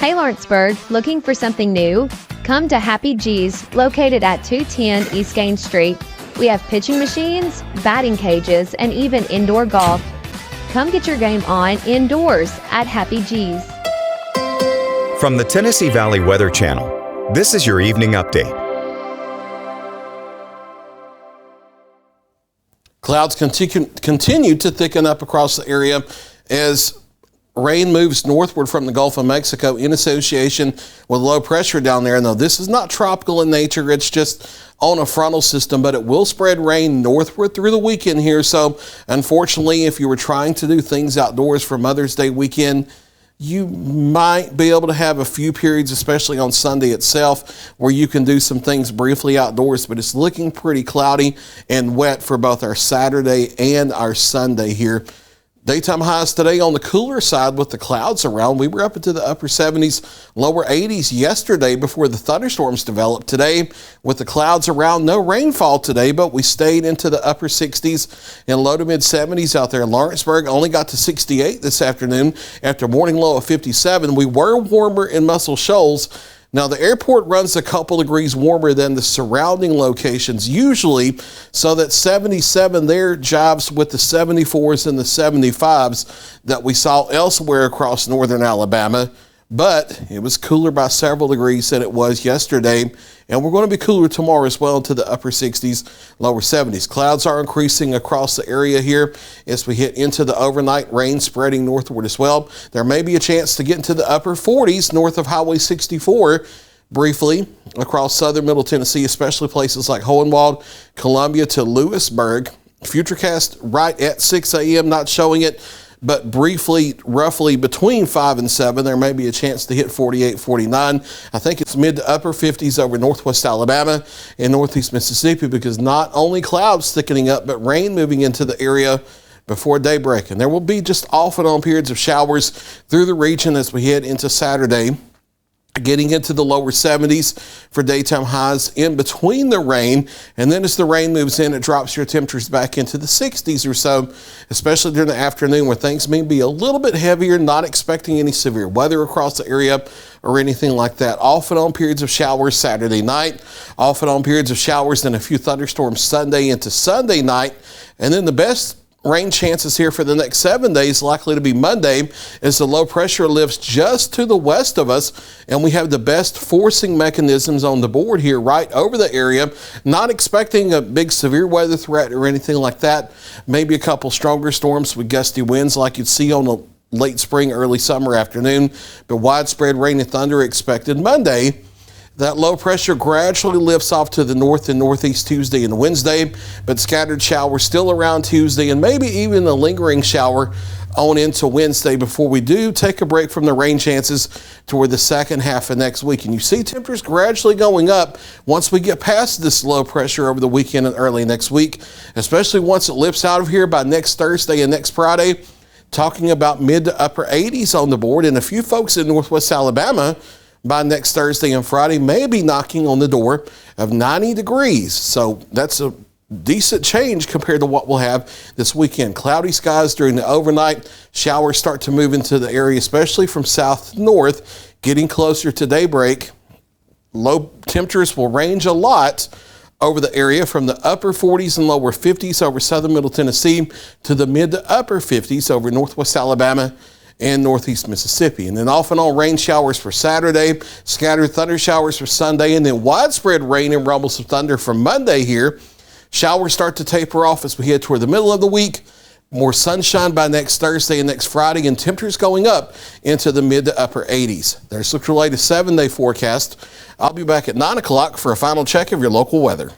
Hey Lawrenceburg, looking for something new? Come to Happy G's, located at 210 East Gaines Street. We have pitching machines, batting cages, and even indoor golf. Come get your game on indoors at Happy G's. From the Tennessee Valley Weather Channel, this is your evening update. Clouds continue to thicken up across the area as rain moves northward from the Gulf of Mexico in association with low pressure down there. Now, this is not tropical in nature. It's just on a frontal system, but it will spread rain northward through the weekend here. So, unfortunately, if you were trying to do things outdoors for Mother's Day weekend, you might be able to have a few periods, especially on Sunday itself, where you can do some things briefly outdoors, but it's looking pretty cloudy and wet for both our Saturday and our Sunday here. Daytime highs today on the cooler side with the clouds around. We were up into the upper 70s, lower 80s yesterday before the thunderstorms developed. Today, with the clouds around, no rainfall today, but we stayed into the upper 60s and low to mid 70s out there. Lawrenceburg only got to 68 this afternoon after a morning low of 57. We were warmer in Muscle Shoals. Now, the airport runs a couple degrees warmer than the surrounding locations usually, so that 77 there jives with the 74s and the 75s that we saw elsewhere across northern Alabama. But it was cooler by several degrees than it was yesterday, and we're going to be cooler tomorrow as well to the upper 60s, lower 70s. Clouds are increasing across the area here as we hit into the overnight, rain spreading northward as well. There may be a chance to get into the upper 40s north of Highway 64 briefly across southern Middle Tennessee, especially places like Hohenwald, Columbia to Lewisburg. Futurecast right at 6 a.m., not showing it, but briefly, roughly between 5 and 7, there may be a chance to hit 48, 49. I think it's mid to upper 50s over northwest Alabama and northeast Mississippi, because not only clouds thickening up, but rain moving into the area before daybreak. And there will be just off and on periods of showers through the region as we head into Saturday, getting into the lower 70s for daytime highs in between the rain. And then as the rain moves in, it drops your temperatures back into the 60s or so, especially during the afternoon where things may be a little bit heavier, not expecting any severe weather across the area or anything like that. Off and on periods of showers Saturday night, off and on periods of showers and a few thunderstorms Sunday into Sunday night. And then the best rain chances here for the next 7 days likely to be Monday as the low pressure lifts just to the west of us, and we have the best forcing mechanisms on the board here right over the area. Not expecting a big severe weather threat or anything like that. Maybe a couple stronger storms with gusty winds like you'd see on a late spring, early summer afternoon, but widespread rain and thunder expected Monday. That low pressure gradually lifts off to the north and northeast Tuesday and Wednesday, but scattered showers still around Tuesday and maybe even a lingering shower on into Wednesday before we do take a break from the rain chances toward the second half of next week. And you see temperatures gradually going up once we get past this low pressure over the weekend and early next week, especially once it lifts out of here by next Thursday and next Friday. Talking about mid to upper 80s on the board, and a few folks in northwest Alabama by next Thursday and Friday may be knocking on the door of 90 degrees. So that's a decent change compared to what we'll have this weekend. Cloudy skies during the overnight. Showers start to move into the area, especially from south to north, getting closer to daybreak. Low temperatures will range a lot over the area from the upper 40s and lower 50s over southern Middle Tennessee to the mid to upper 50s over northwest Alabama and northeast Mississippi. And then off and on rain showers for Saturday, scattered thunder showers for Sunday, and then widespread rain and rumbles of thunder for Monday here. Showers start to taper off as we head toward the middle of the week. More sunshine by next Thursday and next Friday, and temperatures going up into the mid to upper 80s. There's your latest 7-day forecast. I'll be back at 9 o'clock for a final check of your local weather.